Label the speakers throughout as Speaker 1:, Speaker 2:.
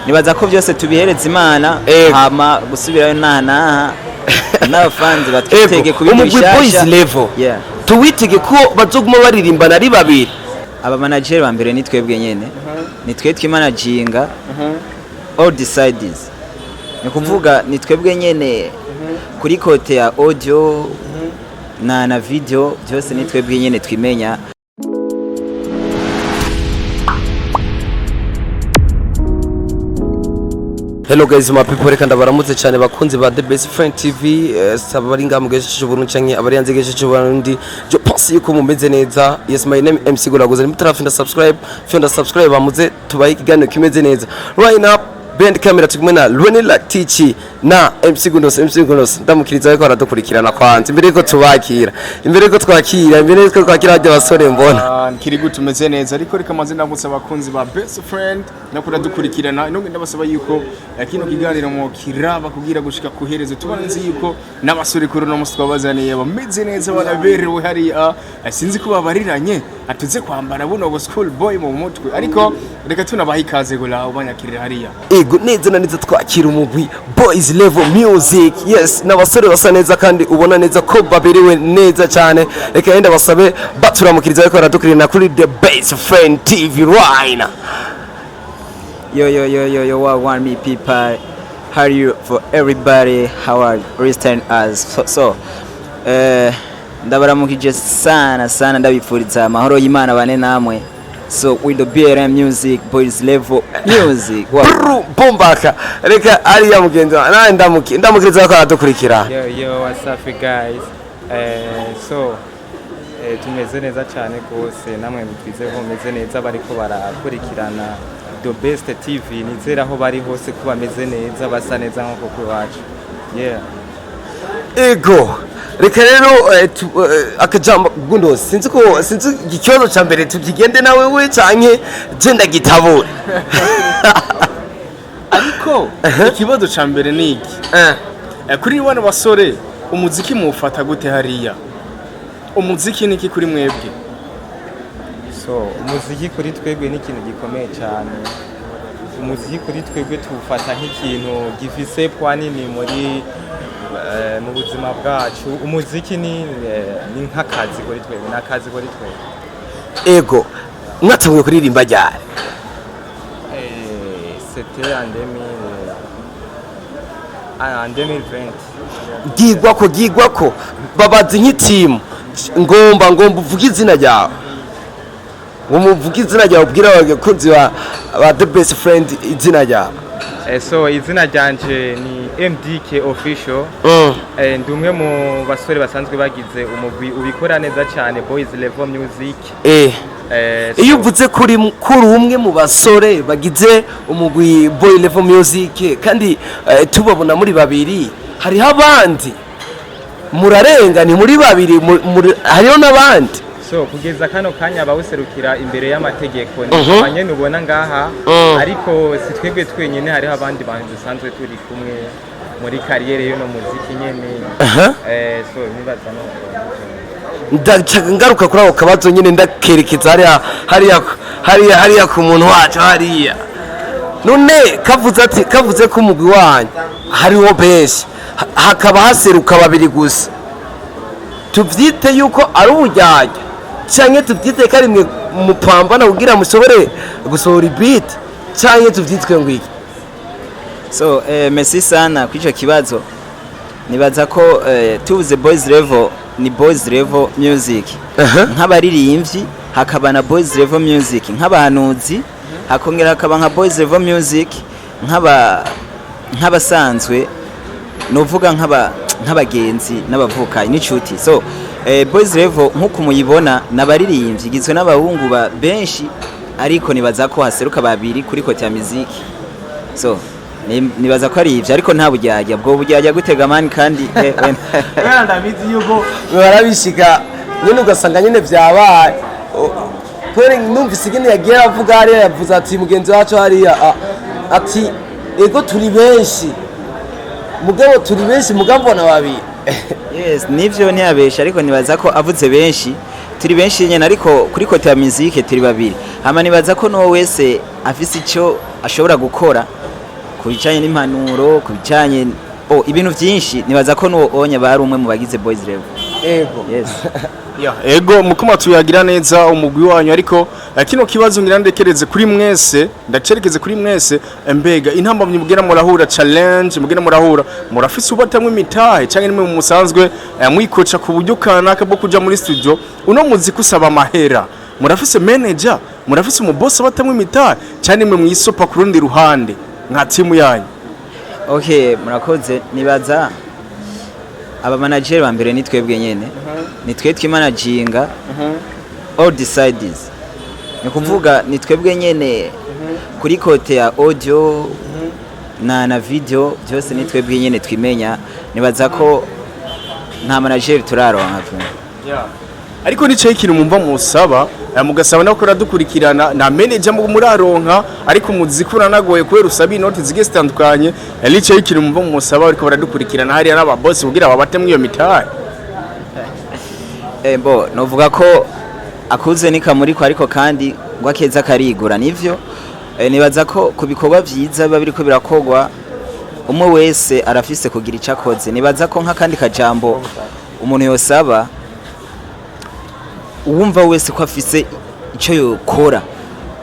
Speaker 1: nibaza ko byose tubihereza Imana hama gusubirayo naha n'abafanzi batwitege kubindi bishasha
Speaker 2: Boys Level tuwitege ko bazoguma baririmbana ari babiri
Speaker 1: aba manager ba mbere ni twebwe nyene ni twe twimanaginga all decides ni kuvuga ni twebwe nyene kuri kote ya audio na video byose ni twebwe nyene twimenya.
Speaker 2: Hello guys, my people, reka ndabaramutse cyane bakunzi ba The Best Friend TV, sabari ngamugejeje Burundi canke abari yanze gejeje Burundi, je pense yuko mumeze neza. Yes, my name MC Gulaguza, nimutarafinda subscribe bamuze tubaye ikiganiro kimeze neza. Right now bend camera tukumwe na Lweni Lactici na MC Gunos ndamukiriza ko aradukurikirana kwanze imbere ko twakira ajya basore mbona
Speaker 3: kiri gutumeze neza ariko reka maze ndamutse abakunzi ba Best Friend nakora dukurikirana ino ndabasaba yuko kino kiganiro mu kiraba kugira gushika kuhereza tubanze yuko n'abasore kuri no musi twabazaniye bameze neza banaberewe hari sinzi ko babariranye atuze kwambara buno school boy mu mutwe ariko reka tunabaha ikaze gula ubanyakirira hariya
Speaker 2: neza na neza twakira umugwi Boys Level Music. Yes, n'abasore basa neza kandi ubona neza ko baberewe neza cyane. Reka yenda basabe baturamukiriza ariko baradukurira kuri The Best Friend TV right now.
Speaker 1: Yo, what want me people? How are you for everybody? How are listening us? So ndabaramukije sana ndabifuriza amahoro y'Imana bane namwe. So with the BRM Music, Boys Level Music.
Speaker 2: Bombaka. Reka ari ya mugenzi na ndamukiriza ko aradukurikira.
Speaker 4: Yo, what's up guys? Tumeze neza cyane gose namwe mutwize ko meze neza bariko barakurikirana The Best TV nizera aho bari hose ko bameze neza basa neza nko kwiwacu.
Speaker 2: Ego reka rero akajambo gundo sinzi ikibazo cya mbere tugigende nawe we canke je ndagitabura
Speaker 3: ariko ikibazo cya mbere ni iki kuri bano basore umuziki mufata gute hariya umuziki niki kuri mwebwe
Speaker 4: umuziki kuri twebwe ni ikintu gikomeye cyane umuziki kuri twebwe tuwufata nk'ikintu gifise pwanini muri mu buzima bwacu umuziki ni nk'akazi kuri twebwe n'akazi kuri twebwe.
Speaker 2: Ego mwatanguye kuririmba ryari?
Speaker 4: C'était en 2020.
Speaker 2: Gigwako babazi nk'iteam ngomba uvuga izina ryawe ubwira abakunzi ba The Best Friend izina ryawe.
Speaker 4: Izina ryanje ni MDK official ndi umwe mu basore basanzwe bagize umugwi ubikora neza cyane Boys Level Music.
Speaker 2: Iyo uvuze kuri umwe mu basore bagize umugwi Boy Level Music kandi tubabona muri babiri hariho abandi murarenga ni muri babiri hariho n'abandi
Speaker 4: kugeza kano kanya bawuserukira imbere y'amategeko ni abanyene ubona ngaha ariko si twebwe twenyene hariho abandi bantu dusanzwe turi kumwe muri kariyere yo no muziki nyene nibaza no
Speaker 2: ngaruka kuri ako kabazo nyene ndakerekeza hariya ku muntu wacu hariya none kavuze ko umugwi wanyu hariho benshi hakaba haseruka babiri gusa tuvyite yuko ari ubujyajya cyangwa tubyite ko ari mwe mupambana kugira mushobore gusohora beat cyangwa tubyitwe ngo iki
Speaker 1: merci sana kwico kibazo nibaza ko tuvuze Boys Level ni Boys Level Music nk'abaririmbyi hakaba na Boys Level Music nk'abahanuzi hakongera hakaba nka Boys Level Music nk'abasanzwe novuga nk'abagenzi n'abavuka n'inshuti. Boys Level nkuko muyibona nabaririmbyi gizwe n'abahungu benshi ariko nibaza ko haseruka babiri kuri kote ya muziki. Nibaza ko ari ivyo ariko nta bujyajya bwo bujyajya gutega mani kandi
Speaker 2: ndabizi yuko barabishika nyene ugasanga nyene vyabaye kwere numvise igene yagiye avuga hariya yavuze ati mugenzi wacu hariya ati ego turi benshi mugabo na babiri.
Speaker 1: Yes, nivyo ntiyabesha ariko nibaza ko avuze benshi turi benshi nyene ariko kuri kote ya muziki turi babiri hama nibaza ko no wese afise ico ashobora gukora ku bijanye n'impanuro ku bijanye ibintu byinshi nibaza ko n'uwo onye bari umwe mu bagize Boys Level.
Speaker 2: Ego.
Speaker 1: Yes.
Speaker 3: Ego mukuma tuyagira neza umugwi wanyu ariko kino kibazo ngirandekereze kuri mwese ndacerekeze kuri mwese mbega intambamye mugera murahura challenge mugera murahura murafise ubatamwe imitahe canke nimwe mu musanzwe mwikoca ku buryo kanaka bwo kuja muri studio uno muziki usaba amahera murafise manager murafise umuboss batamwe imitahe canke nimwe mwisopa ku rundi ruhande nka timu yanyu.
Speaker 1: Okay, murakoze nibaza aba manager ba mbere ni twebwe nyene ni twe twimanaginga all decides ni kuvuga ni twebwe nyene kuri kote ya audio na video byose ni twebwe nyene twimenya nibaza ko nta manager turaronka tu.
Speaker 3: Ariko ni cyo ikintu mumva musaba mugasaba nako radukurikirana na manager mu muraronka ariko umuziki uranagoye kubera usaba inoti zige zitandukanye ni cyo ikintu mumva musaba ariko baradukurikirana hari n'aba boss kugira babatemwe iyo mitahe.
Speaker 1: Bo novuga ko akuze ni kamuriko ariko kandi ngo akeza karigura nivyo nibaza ko ku bikorwa vyiza biba biriko birakogwa umwe wese arafise kugira icakoze nibaza ko nka kandi kajambo umuntu yosaba uwumva wese ko afise icyo yokora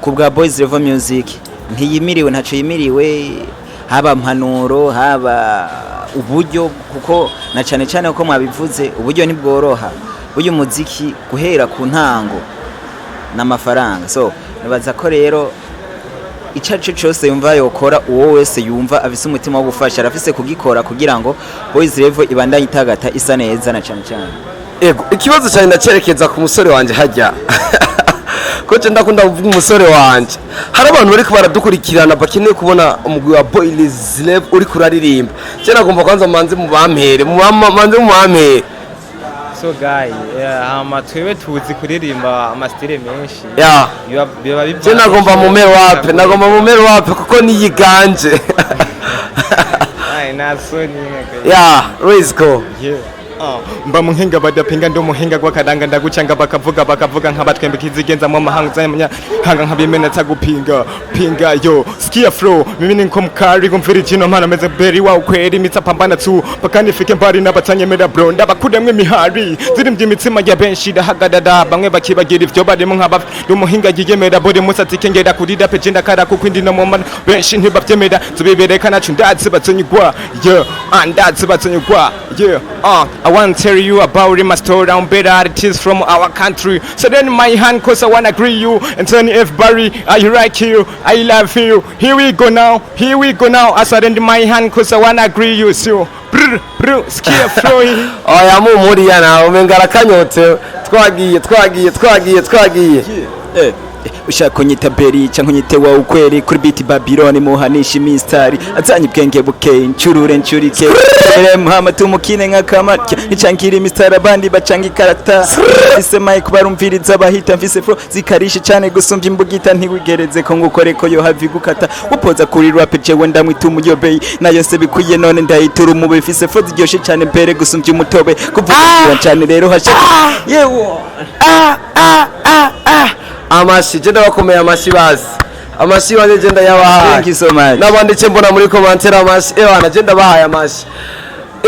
Speaker 1: ku bwa Boys Level Music ntiyimiriwe ntaco yimiriwe haba mpanuro haba uburyo kuko na cyane cyane uko mwabivuze uburyo ntibworoha uyu muziki guhera ku ntango n'amafaranga so nibaza ko rero icacu cyose yumva yokora uwo wese yumva afise umutima wo gufasha arafise kugikora kugira ngo Boys Level ibandanye itagata isa neza na cyane cyane.
Speaker 2: Ego ikibazo cyane ndacerekeza ku musore wanje hajya ko je ndakunda kuvuga umusore wanje hari abantu bari baradukurikirana bakeneye kubona umugwi wa Boys Level uri kuraririmba je nagomba kwanza manze mu bampere manze mu bampere.
Speaker 4: So guy twebwe tuzi kuririmba amastile menshi biba
Speaker 2: je nagomba mu mere wape kuko niyiganje Rizco
Speaker 4: mba muhinga badapinga ndo muhinga gwakadanga ndagucanga bakavuga nk'abatwembe kizigenza mu mahanga z'amanya hanga nkabimena tagupinga pinga yo skia flow mimi ni komkari kumfiri kino mpana meze beri wa ukweri mitsa pambana tu pakani fike mbari n'abatanyemera bro ndabakudemwe mihari zirimbye imitsima ya benshi dahagadada bamwe bakibagira ivyo barimo nk'aba umuhinga yiyemera bode musatsi kengera kurida pejenda kara kukwindi no mu benshi ntibavyemera tubiberekana cundatse batsonyigwa andatse batsonyigwa I want to tell you about my story. I'm better artists from our country. So then my hand, cause I wanna greet you and tell everybody I like you, I love you. Here we go now. I surrender my hand, cause I wanna greet you. So, skia flowing.
Speaker 2: Oya muri yana umengara kanyote. Twagiye.
Speaker 1: ushaka kunyita beri cyangwa unyite wa ukweri kuri beat Babylon muhanisha mistari azanye bwenge bukeye ncurure ncurike Muhammad umukine nka kamatya icankira mistari abandi bacanga ikarata ise mic barumviriza bahita mfise flow zikarisha cyane gusumbya imbugita ntiwigereze ko ngukore ko yo havi gukata upoza kuri rap jewe ndamwita umuyobeye nayo se bikuye none ndayitura umube fise flow ziryoshe cyane mbere gusumbya umutobe kuvuga cyane rero hashe yewo
Speaker 2: amashi je ndabakomeye amashi bazi amashi banje je ndayabahaye.
Speaker 1: Thank you so much.
Speaker 2: Nabanditse mbona muri commentaire amashi ewana je ndabahaye amashi.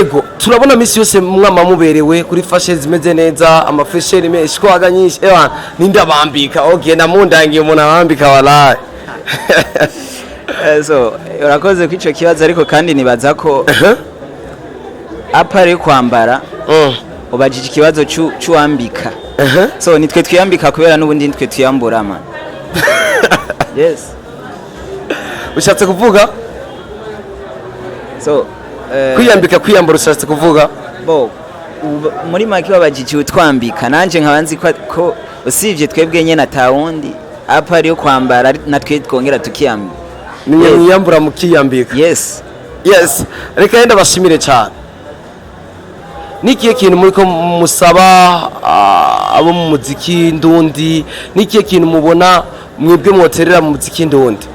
Speaker 2: Ego turabona misi yose mwama muberewe kuri fashion zimeze neza amafasheni menshi ko aganyisha ewana nindabambika okay namundangiye umuntu abambika walahi.
Speaker 1: So urakoze kwico kibazo ariko kandi nibaza ko apare kwambara ubajije ikibazo cyuambika so nitwe twiyambika kubera n'ubundi nitwe tuyambura man. Yes.
Speaker 2: Ushatse kuvuga
Speaker 1: so
Speaker 2: kwiyambura ushatse kuvuga
Speaker 1: bo muri make wabajije utwambika nanje nkabanzi ko usivye twebwe nyene atawundi apari yo kwambara natwe twongera tukiyambika
Speaker 2: niyambura mukiyambika.
Speaker 1: Yes
Speaker 2: reka yenda bashimire cyane. Nikiye kintu muri ko musaba abo mu muziki ndundi nikiye kintu mubona mwebwe mwoterera mu muziki ndundi?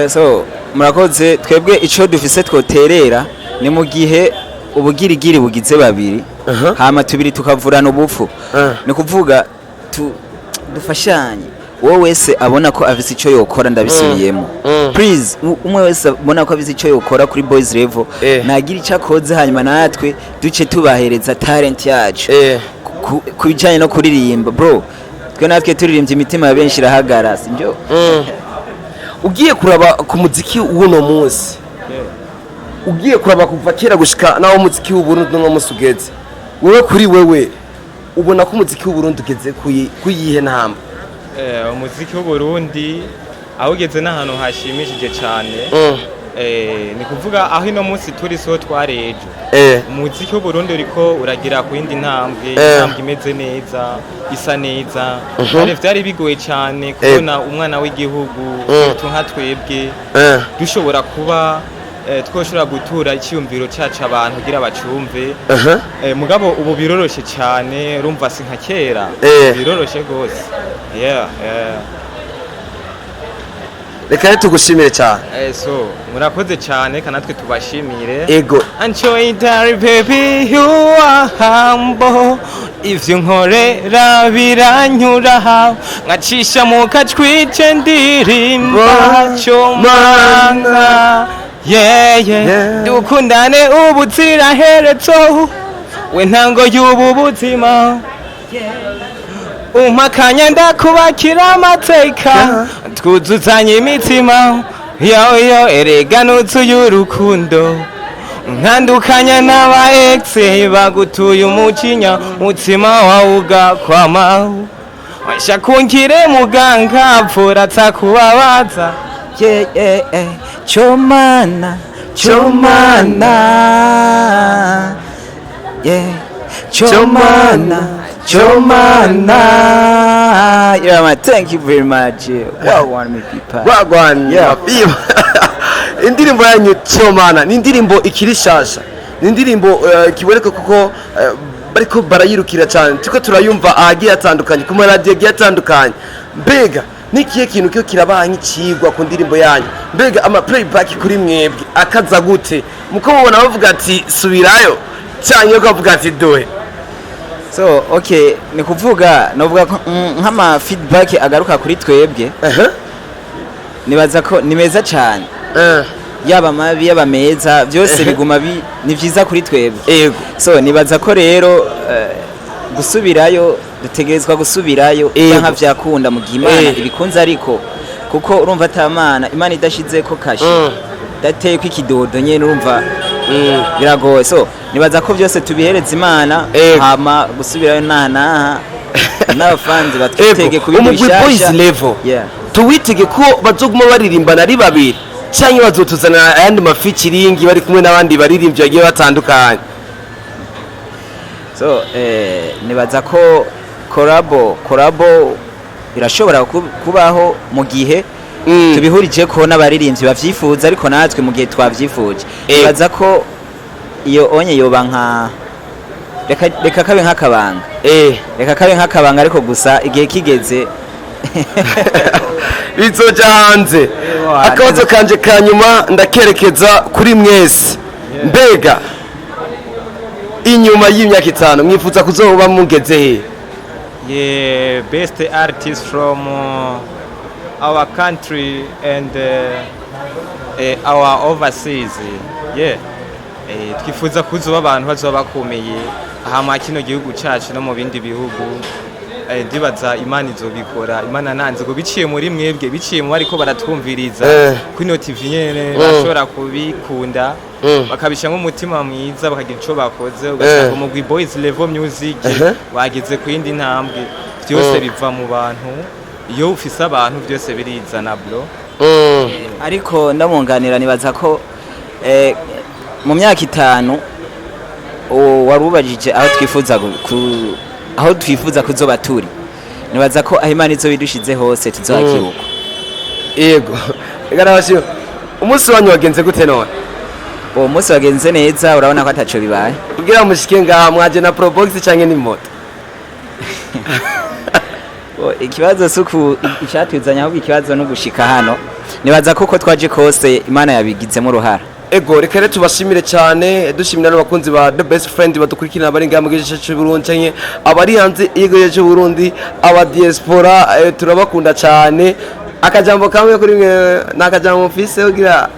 Speaker 1: So murakoze twebwe ico dufise twoterera ni mu gihe ubugirigiri bugize babiri hama tubiri tukavurana ubupfu ni kuvuga dufashanye wowe wese abona ko afise icyo yokora ndabisubiyemo please umwe wese abona ko afise icyo yokora kuri Boys Level nagira icyo akoze hanyuma natwe duce tubahereza talent yacu ku bijyanye no kuririmba bro twe natwe turirimbye imitima ya benshi irahagara sibyo
Speaker 2: ugiye kuraba ku muziki w'uno munsi ugiye kuraba kuva kera gushika naho umuziki w'Uburundi no musugeze wewe kuri wewe ubona ko umuziki w'Uburundi ugeze kuyihe ntamba
Speaker 4: umuziki w'Uburundi aho ugeze n'ahantu hashimishije cyane ni kuvuga aho ino munsi turi so twarejo umuziki w'Uburundi uriko uragira ku yindi ntambwe imeze neza isa neza kandi byari bigoye cyane kubona umwana w'igihugu nka twebwe dushobora kuba twoshobora gutura icyumviro cyacu abantu kugira bacumve mugabo ubu biroroshe cyane urumva si nka kera biroroshe gose
Speaker 2: reka tugushimire cyane
Speaker 4: so murakoze cyane kanatwe tubashimire
Speaker 2: ego
Speaker 4: Anchoitary baby you are humble ivyo nkorera biranyura nkacisha mu kacwice ndirimba cyo mana dukundane ubuzira herezo we ntango y'ubu buzima umpakanya ndakubakira amateka twuzuzanye imitima yo erega nuzuye urukundo nkandukanya n'aba exe bagutuye umucinya mutima wawe ugakwama washa kunkire muganga pfura atakubabaza
Speaker 1: Chomana Chomana Chomana yeah man thank you very much wagwan me people
Speaker 2: wagwan indirimbo yanyu Chomana ni indirimbo ikirishasha ni indirimbo kiboreka kuko bariko barayirukira cyane tuko turayumva ahagiye atandukanye ku radio agiye atandukanye mbega nikiye kintu cyo kirabaha nk'ikigwa ku ndirimbo yanyu mbega ama playback kuri mwebwe akaza gute muko mubona bavuga ati subirayo cyane yo kavuga ati dohe
Speaker 1: so okay ni kuvuga novuga nk'ama feedback agaruka kuri twebwe nibaza ko ni meza cyane yaba mabi yaba meza byose biguma ni vyiza kuri twebwe
Speaker 2: yego
Speaker 1: so nibaza ko rero gusubirayo dutegerezwa gusubirayo nka vyakunda mu gihe Imana ibikunze ariko kuko urumva atamana Imana idashize ko kashi dateye ko ikidodo nyene urumva biragoye so nibaza ko byose tubihereza Imana hama gusubirayo naha n'abafanzi batwitege kubibishasha
Speaker 2: Boys Level tuwitege ko bazoguma baririmbana ari babiri cyangwa bazotuzana ayandi mafikiringi bari kumwe n'abandi baririmbyi bagiye batandukanye
Speaker 1: so nibaza ko korabo irashobora kubaho mu gihe tubihurije ko n'abaririmbyi bavyifuza ariko natwe mu gihe twavyifuje nibaza ko iyo onye yoba nka reka kabe nk'akabanga reka kabe nk'akabanga ariko gusa igihe kigeze
Speaker 2: bizoja hanze akabazo kanje kanyuma ndakerekeza kuri mwese mbega inyuma y'imyaka 5 mwifuza kuzoba mugeze he
Speaker 4: best artist from our country and our overseas twifuza kuzoba abantu bazoba bakomeye aha kino gihugu cyacu no mu bindi bihugu ndibaza Imana izobikora Imana nanze ngo biciye muri mwebwe biciye mu bariko baratwumviriza kuri TV nyene bashobora kubikunda bakabisha nk'umutima mwiza bakagira ico bakoze ugasanga mu Boys Level Music bageze ku yindi ntambwe byose biva mu bantu iyo ufise abantu byose birizana bro
Speaker 1: ariko ndamunganira nibaza ko mu myaka 5 warubajije aho twifuza kuzoba turi nibaza ko Imana izo bidushize hose tuzakibuka
Speaker 2: yego garabashyo umunsi wanyu wagenze gute none
Speaker 1: umunsi wagenze neza urabona ko ataco bibaye
Speaker 2: ubwira mushike ngaha mwaje na Probox canke ni moto
Speaker 1: ikibazo suku icyatuzanya ahubwo ikibazo no gushika hano nibaza ko twaje kose Imana yabigizemo uruhara
Speaker 2: ego reka rero tubashimire cyane dushimira n'abakunzi ba The Best Friend badukurikirana bari ngaha mu gice cy'u Burundi canke abari hanze y'igice cy'u Burundi aba diaspora turabakunda cyane akajambo kamwe kuri mwe nakajambo mfise ugira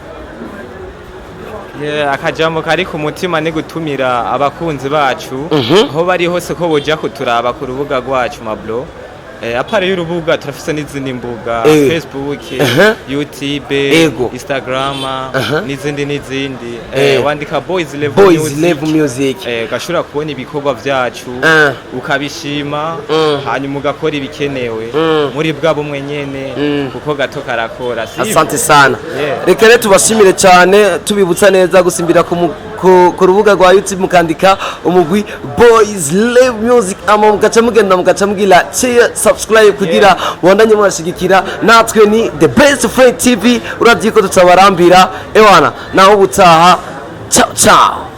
Speaker 4: akajambo kari ku mutima ni gutumira abakunzi bacu aho bari hose ko boja kuturaba ku rubuga rwacu mablo apare y'urubuga turafise n'izindi mbuga Facebook, YouTube, Instagram n'izindi wandika Boys Level Music gashura kubona ibikorwa vyacu ukabishima hanyuma ugakora ibikenewe muri bwabo mwenyene kuko gato karakora.
Speaker 2: Asante sana. Reka rero tubashimire cyane tubibutsa neza gusimbira ku rubuga rwa YouTube mukandika umugwi Boys Live Music ama mugaca mugenda mugaca mugira subscribe kugira wandanye mwashigikira natwe ni The Best Friend TV uravyiko tutabarambira ewana naho ubutaha ciao ciao.